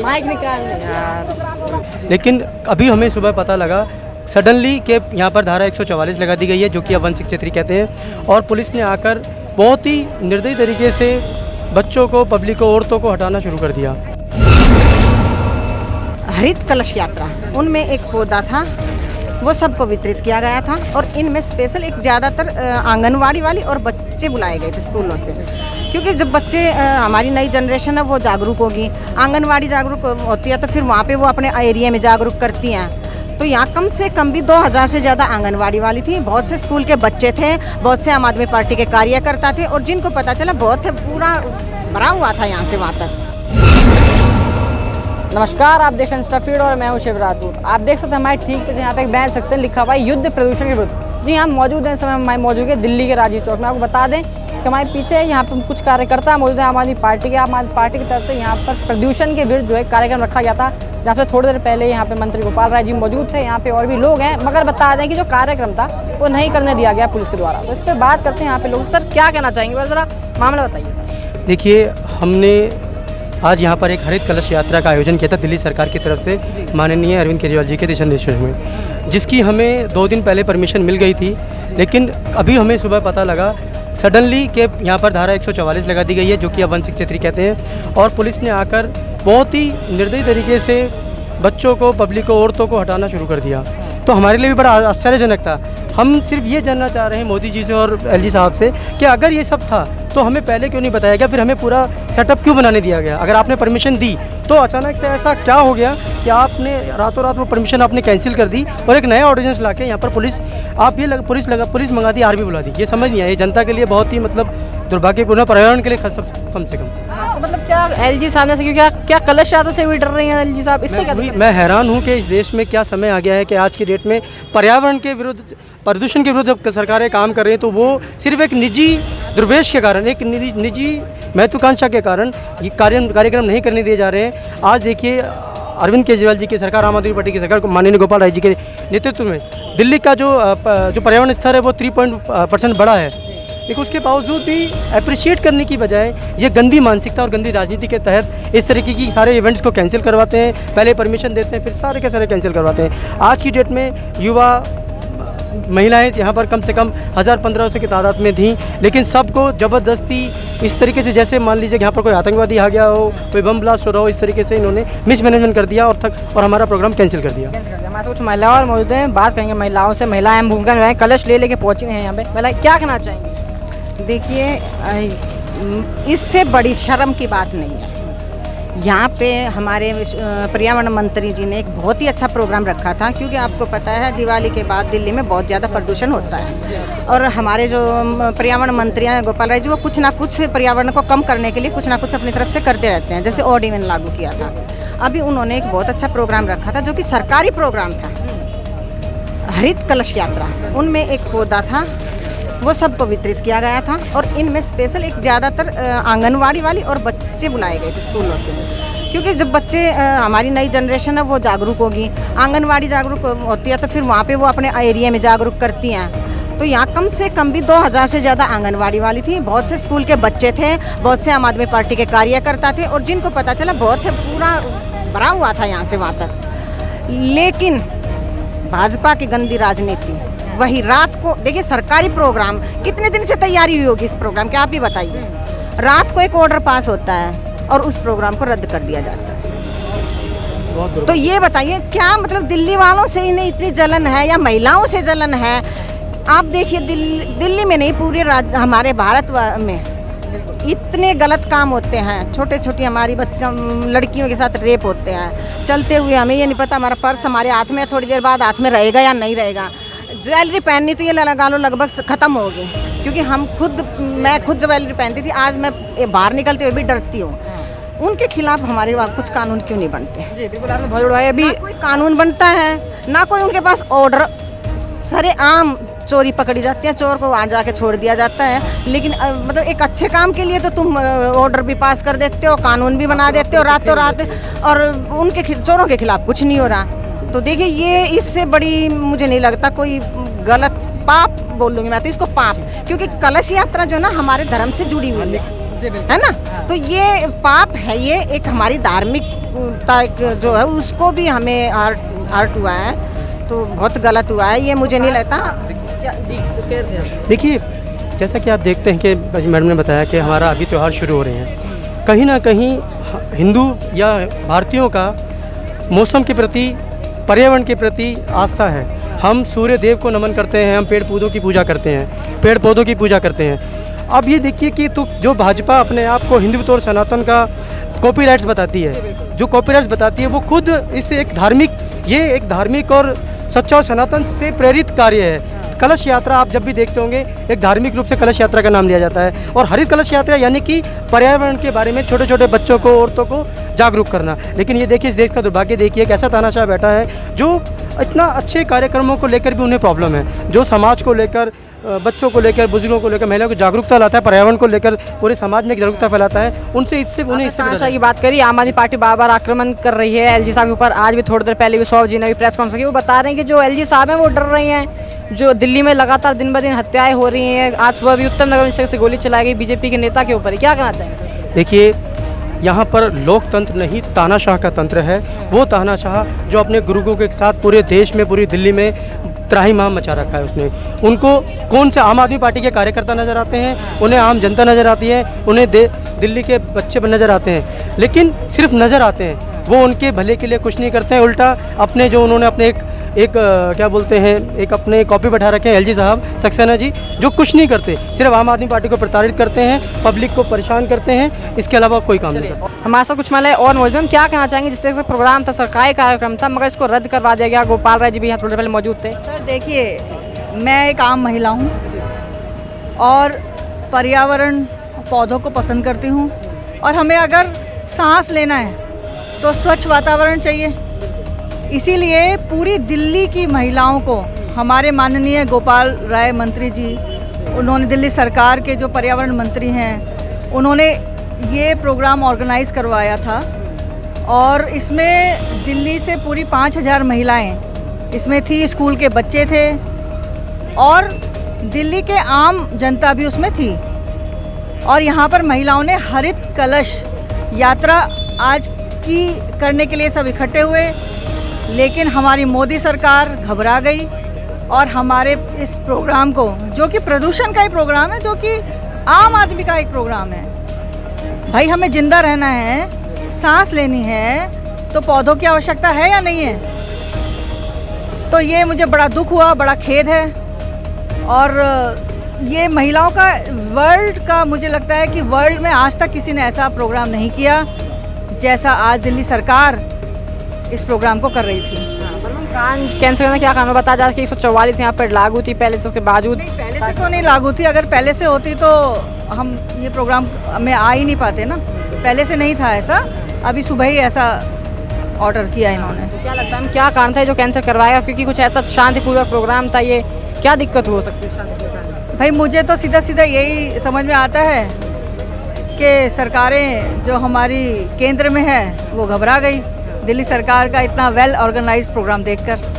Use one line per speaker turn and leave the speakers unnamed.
Mic निकाल यार।
लेकिन अभी हमें सुबह पता लगा सडनली कि यहाँ पर धारा 144 लगा दी गई है, जो कि अब 163 कहते हैं, और पुलिस ने आकर बहुत ही निर्दयी तरीके से बच्चों को, पब्लिक को, औरतों को हटाना शुरू कर दिया।
हरित कलश यात्रा, उनमें एक पौधा था, वो सबको वितरित किया गया था, और इनमें स्पेशल एक ज़्यादातर आंगनवाड़ी वाली और बच्चे बुलाए गए थे स्कूलों से, क्योंकि जब बच्चे हमारी नई जनरेशन है वो जागरूक होगी, आंगनवाड़ी जागरूक होती है तो फिर वहाँ पे वो अपने एरिया में जागरूक करती हैं। तो यहाँ कम से कम भी 2000 से ज़्यादा आंगनवाड़ी वाली थी, बहुत से स्कूल के बच्चे थे, बहुत से आम आदमी पार्टी के कार्यकर्ता थे, और जिनको पता चला बहुत पूरा भरा हुआ था यहाँ से वहाँ तक।
नमस्कार, आप देख रहे हैं इंस्टाफीड और मैं हूं शिव राठौर। आप देख सकते हैं हमारे ठीक है, यहाँ पे एक बैनर सकते हैं लिखा हुआ है युद्ध प्रदूषण के विरुद्ध। जी हम मौजूद हैं, इस समय हमारे मौजूद है दिल्ली के राजीव चौक में। आपको बता दें कि हमारे पीछे यहाँ पर कुछ कार्यकर्ता मौजूद हैं आम आदमी पार्टी के। आम आदमी पार्टी की तरफ से यहाँ पर प्रदूषण के विरुद्ध जो है कार्यक्रम रखा गया था, जहाँ से थोड़ी देर पहले यहाँ पे मंत्री गोपाल राय जी मौजूद थे। यहाँ पे और भी लोग हैं, मगर बता दें कि जो कार्यक्रम था वो नहीं करने दिया गया पुलिस के द्वारा। तो इस पर बात करते हैं यहाँ पे लोग। सर क्या कहना चाहेंगे, ज़रा मामला बताइए सर।
देखिए, हमने आज यहाँ पर एक हरित कलश यात्रा का आयोजन किया था दिल्ली सरकार की तरफ से, माननीय अरविंद केजरीवाल जी के दिशा निर्देशों में, जिसकी हमें 2 दिन पहले परमिशन मिल गई थी। लेकिन अभी हमें सुबह पता लगा सडनली कि यहाँ पर धारा 144 लगा दी गई है, जो कि अब 163 कहते हैं, और पुलिस ने आकर बहुत ही निर्दयी तरीके से बच्चों को, पब्लिक को, औरतों को हटाना शुरू कर दिया। तो हमारे लिए भी बड़ा आश्चर्यजनक था। हम सिर्फ ये जानना चाह रहे हैं मोदी जी से और एलजी साहब से कि अगर ये सब था तो हमें पहले क्यों नहीं बताया गया, फिर हमें पूरा सेटअप क्यों बनाने दिया गया। अगर आपने परमिशन दी तो अचानक से ऐसा क्या हो गया कि आपने रातों रात वो परमिशन आपने कैंसिल कर दी और एक नया ऑर्डिनेंस लाके यहाँ पर पुलिस पुलिस मंगा दी, आर्मी बुला दी। ये समझ नहीं आया, जनता के लिए बहुत ही मतलब दुर्भाग्यपूर्ण, पर्यावरण के लिए कम से कम।
तो मतलब क्या एलजी साहब ने क्या कलश यात्रा से भी डर रही हैं एलजी साहब? इससे क्या
मैं हैरान हूँ कि इस देश में क्या समय आ गया है कि आज की डेट में पर्यावरण के विरुद्ध, प्रदूषण के विरुद्ध जब सरकारें काम कर रही हैं तो वो सिर्फ एक निजी दुर्वेश के कारण, एक निजी महत्वाकांक्षा के कारण ये कार्यक्रम नहीं करने दिए जा रहे हैं। आज देखिए अरविंद केजरीवाल जी की सरकार, आम आदमी पार्टी की सरकार, माननीय गोपाल राय जी के नेतृत्व में दिल्ली का जो पर्यावरण स्तर है वो 3% बढ़ा है। लेकिन उसके बावजूद भी अप्रिशिएट करने की बजाय ये गंदी मानसिकता और गंदी राजनीति के तहत इस तरीके की सारे इवेंट्स को कैंसिल करवाते हैं। पहले परमिशन देते हैं, फिर सारे के सारे कैंसिल करवाते हैं। आज की डेट में युवा महिलाएं यहाँ पर कम से कम 1000-1500 की तादाद में थीं, लेकिन सबको ज़बरदस्ती इस तरीके से, जैसे मान लीजिए कि यहाँ पर कोई आतंकवादी आ गया हो, कोई बम ब्लास्ट हो रहा हो, इस तरीके से इन्होंने मिसमैनेजमेंट कर दिया और हमारा प्रोग्राम कैंसिल कर दिया।
हमारे कुछ महिलाओं और मौजूद हैं, बात करेंगे महिलाओं से। महिलाएं अहम भूमिका निभाएं, कलश ले लेके पहुँची हैं यहाँ पे। महिलाएं क्या कहना चाहेंगी?
देखिए, इससे बड़ी शर्म की बात नहीं है। यहाँ पे हमारे पर्यावरण मंत्री जी ने एक बहुत ही अच्छा प्रोग्राम रखा था, क्योंकि आपको पता है दिवाली के बाद दिल्ली में बहुत ज़्यादा प्रदूषण होता है, और हमारे जो पर्यावरण मंत्री हैं गोपाल राय जी, वो कुछ ना कुछ पर्यावरण को कम करने के लिए कुछ ना कुछ अपनी तरफ से करते रहते हैं। जैसे ऑर्डिनेंस लागू किया था, अभी उन्होंने एक बहुत अच्छा प्रोग्राम रखा था जो कि सरकारी प्रोग्राम था, हरित कलश यात्रा। उनमें एक पौधा था, वो सबको वितरित किया गया था, और इनमें स्पेशल एक ज़्यादातर आंगनवाड़ी वाली और बच्चे बुलाए गए थे स्कूलों से, क्योंकि जब बच्चे हमारी नई जनरेशन है वो जागरूक होगी, आंगनवाड़ी जागरूक होती है तो फिर वहाँ पे वो अपने एरिया में जागरूक करती हैं। तो यहाँ कम से कम भी 2000 से ज़्यादा आंगनवाड़ी वाली थी, बहुत से स्कूल के बच्चे थे, बहुत से आम आदमी पार्टी के कार्यकर्ता थे, और जिनको पता चला बहुत पूरा भरा हुआ था यहाँ से वहाँ तक। लेकिन भाजपा की गंदी राजनीति, वही रात को देखिए, सरकारी प्रोग्राम कितने दिन से तैयारी हुई होगी इस प्रोग्राम की, आप ही बताइए। रात को एक ऑर्डर पास होता है और उस प्रोग्राम को रद्द कर दिया जाता है। तो ये बताइए, क्या मतलब दिल्ली वालों से इन्हें इतनी जलन है या महिलाओं से जलन है? आप देखिए, दिल्ली में नहीं, पूरे हमारे भारत में इतने गलत काम होते हैं। छोटे छोटी हमारी लड़कियों के साथ रेप होते हैं चलते हुए, हमें ये नहीं पता हमारा पर्स हमारे हाथ में थोड़ी देर बाद हाथ में रहेगा या नहीं रहेगा। ज्वेलरी पहननी तो ये लगा लो लगभग ख़त्म हो गई, क्योंकि मैं खुद ज्वेलरी पहनती थी, आज मैं बाहर निकलते हुए भी डरती हूँ। उनके खिलाफ हमारे वहाँ कुछ कानून क्यों नहीं बनते? जी बिल्कुल, आपने बहुत उड़ाया। अभी कोई कानून बनता है ना, कोई उनके पास ऑर्डर, सरेआम चोरी पकड़ी जाती है, चोर को वहाँ जाके छोड़ दिया जाता है। लेकिन मतलब एक अच्छे काम के लिए तो तुम ऑर्डर भी पास कर देते हो, कानून भी बना देते हो रातों रात, और उनके चोरों के खिलाफ कुछ नहीं हो रहा। तो देखिए, ये इससे बड़ी मुझे नहीं लगता कोई गलत, पाप बोलूँगी मैं तो इसको, पाप, क्योंकि कलश यात्रा जो ना हमारे धर्म से जुड़ी हुई है। है ना। तो ये पाप है, ये एक हमारी धार्मिकता जो है उसको भी हमें हर्ट हुआ है, तो बहुत गलत हुआ है, ये मुझे नहीं लगता।
जी कुछ कह रहे थे।
देखिए, जैसा कि आप देखते हैं कि मैडम ने बताया कि हमारा अभी त्यौहार शुरू हो रहे हैं, कहीं ना कहीं हिंदू या भारतीयों का मौसम के प्रति, पर्यावरण के प्रति आस्था है। हम सूर्य देव को नमन करते हैं, हम पेड़ पौधों की पूजा करते हैं, पेड़ पौधों की पूजा करते हैं। अब ये देखिए कि तो जो भाजपा अपने आप को हिंदुत्व और सनातन का कॉपीराइट्स बताती है, जो कॉपीराइट्स बताती है वो खुद इससे एक धार्मिक और सच्चा और सनातन से प्रेरित कार्य है। कलश यात्रा आप जब भी देखते होंगे, एक धार्मिक रूप से कलश यात्रा का नाम लिया जाता है, और हरित कलश यात्रा यानी कि पर्यावरण के बारे में छोटे छोटे बच्चों को, औरतों को जागरूक करना। लेकिन ये देखिए, इस देश का दुर्भाग्य देखिए, एक ऐसा तानाशाह बैठा है जो इतना अच्छे कार्यक्रमों को लेकर भी उन्हें प्रॉब्लम है, जो समाज को लेकर, बच्चों को लेकर, बुजुर्गों को लेकर, महिलाओं को जागरूकता लाता है, पर्यावरण को लेकर पूरे समाज में एक जागरूकता फैलाता है, उन्हें इससे
तानाशाह की बात करी, आम आदमी पार्टी बार बार आक्रमण कर रही है एलजी साहब के ऊपर। आज भी थोड़ी देर पहले भी सौरभ जी ने भी प्रेस कॉन्फ्रेंस की, वो बता रहे हैं कि जो एलजी साहब हैं वो डर रही हैं, जो दिल्ली में लगातार दिन ब दिन हत्याएं हो रही हैं। आज सुबह भी उत्तम नगर में से गोली चलाई गई बीजेपी के नेता के ऊपर, क्या कहना चाहेंगे?
देखिए, यहाँ पर लोकतंत्र नहीं, तानाशाह का तंत्र है। वो तानाशाह जो अपने गुरुओं के साथ पूरे देश में, पूरी दिल्ली में त्राहिमाम मचा रखा है उसने। उनको कौन से आम आदमी पार्टी के कार्यकर्ता नज़र आते हैं, उन्हें आम जनता नज़र आती है, उन्हें दिल्ली के बच्चे नज़र आते हैं, लेकिन सिर्फ नज़र आते हैं। वो उनके भले के लिए कुछ नहीं करते हैं, उल्टा अपने जो उन्होंने अपने क्या बोलते हैं, एक अपने कॉपी बैठा रखे हैं एलजी साहब, सक्सेना जी, जो कुछ नहीं करते, सिर्फ आम आदमी पार्टी को प्रताड़ित करते हैं, पब्लिक को परेशान करते हैं, इसके अलावा कोई काम नहीं करते।
हमारे साथ कुछ महिलाएं और मौजूद हैं, क्या कहना चाहेंगे? जिससे प्रोग्राम था, सरकारी कार्यक्रम था, मगर इसको रद्द करवा दिया गया। गोपाल राय जी भी यहाँ थोड़े पहले मौजूद थे।
सर देखिए, मैं एक आम महिला हूँ और पर्यावरण, पौधों को पसंद करती हूँ, और हमें अगर सांस लेना है तो स्वच्छ वातावरण चाहिए। इसीलिए पूरी दिल्ली की महिलाओं को हमारे माननीय गोपाल राय मंत्री जी, उन्होंने दिल्ली सरकार के जो पर्यावरण मंत्री हैं, उन्होंने ये प्रोग्राम ऑर्गेनाइज करवाया था, और इसमें दिल्ली से पूरी 5000 महिलाएं इसमें थी, स्कूल के बच्चे थे और दिल्ली के आम जनता भी उसमें थी। और यहाँ पर महिलाओं ने हरित कलश यात्रा आज की करने के लिए सब इकट्ठे हुए, लेकिन हमारी मोदी सरकार घबरा गई और हमारे इस प्रोग्राम को, जो कि प्रदूषण का ही प्रोग्राम है, जो कि आम आदमी का एक प्रोग्राम है, भाई हमें जिंदा रहना है, सांस लेनी है, तो पौधों की आवश्यकता है या नहीं है? तो ये मुझे बड़ा दुख हुआ, बड़ा खेद है। और ये महिलाओं का वर्ल्ड का, मुझे लगता है कि वर्ल्ड में आज तक किसी ने ऐसा प्रोग्राम नहीं किया जैसा आज दिल्ली सरकार इस प्रोग्राम को कर रही थी।
कान कैंसर का क्या कानून बताया जा रहा है कि 144 यहाँ पर लागू थी पहले से, उसके बावजूद?
नहीं, पहले से तो नहीं लागू थी। अगर पहले से होती तो हम ये प्रोग्राम में आ ही नहीं पाते ना। पहले से नहीं था ऐसा, अभी सुबह ही ऐसा ऑर्डर किया इन्होंने।
तो क्या लगता है क्या कारण था जो कैंसिल करवाएगा? क्योंकि कुछ ऐसा शांतिपूर्वक प्रोग्राम था, ये क्या दिक्कत हो सकती है?
भाई मुझे तो सीधा सीधा यही समझ में आता है कि सरकारें जो हमारी केंद्र में है वो घबरा गई दिल्ली सरकार का इतना वेल ऑर्गेनाइज्ड प्रोग्राम देखकर।